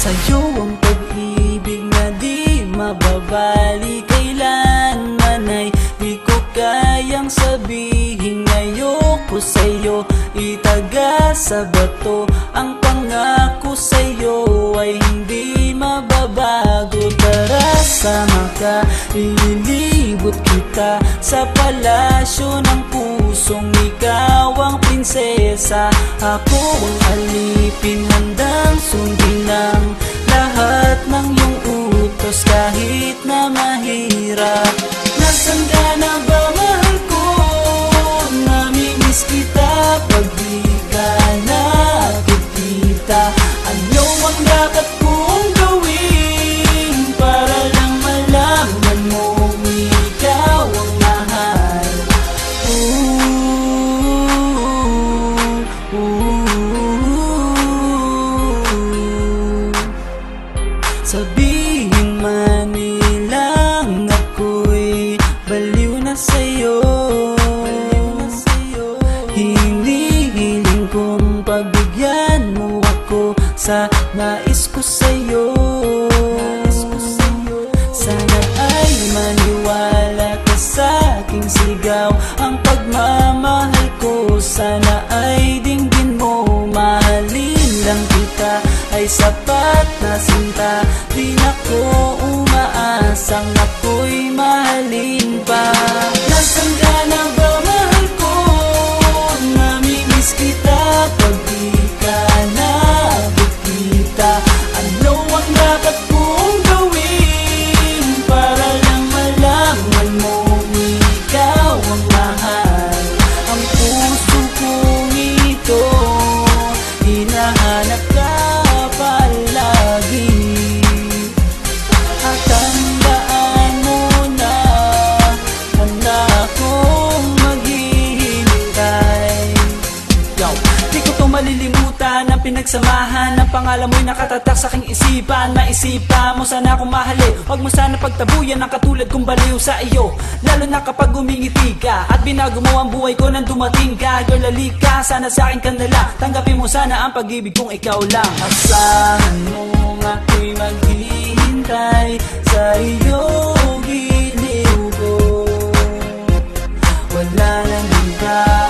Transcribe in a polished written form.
Sa'yo ang pag-ibig na di mababali kailanman ay di ko kayang sabihin ayoko sa'yo. Itaga sa bato ang pangako sa'yo ay hindi mababago. Tara sama ka, ililibot kita sa palasyo ng pusong ikaw ang prinsesa. Ako ang alipin, handang sundin ang lahat ng iyong utos kahit na mahirap. Nasaan ka na ba mahal ko? Namimiss kita pag di ka nakikita. Ano ang dapat kong gawin para lang malaman mo ikaw ang mahal? Sabihin man nilang ako'y baliw na sa'yo, hinihiling kong pagbigyan mo ako sa nais ko sa'yo. Sana ay maniwala ka sa aking sigaw, ang pagmamahal ko sana ay dinggin mo. Mahalin lang kita ay sapat na sinta, di na ko umaasang ako'y mahalin pa. Nasaan ka na ba mahal ko? Namimiss kita pag di ka nakikita. Ano ang dapat kong gawin para lang malaman mo ikaw ang mahal? Ang puso kong ito hinahanap ka palagi, at tandaan mo na handa akong maghihintay. Yo, di ko to malilimutan ang pinagsamahan ng pangalan mo'y nakatatak sa aking isipan. Maisipan mo sana akong mahalin, huwag mo sana pagtabuyan ang katulad kong baliw sa iyo. Lalo na kapag umingiti ka at binago mo ang buhay ko nang dumating ka. Girl, halika, sana sa akin ka na lang, tanggapin mo sana ang pag-ibig kong ikaw lang. Asahan mo ako'y maghihintay sa iyo, giliw ko, wala nang iba.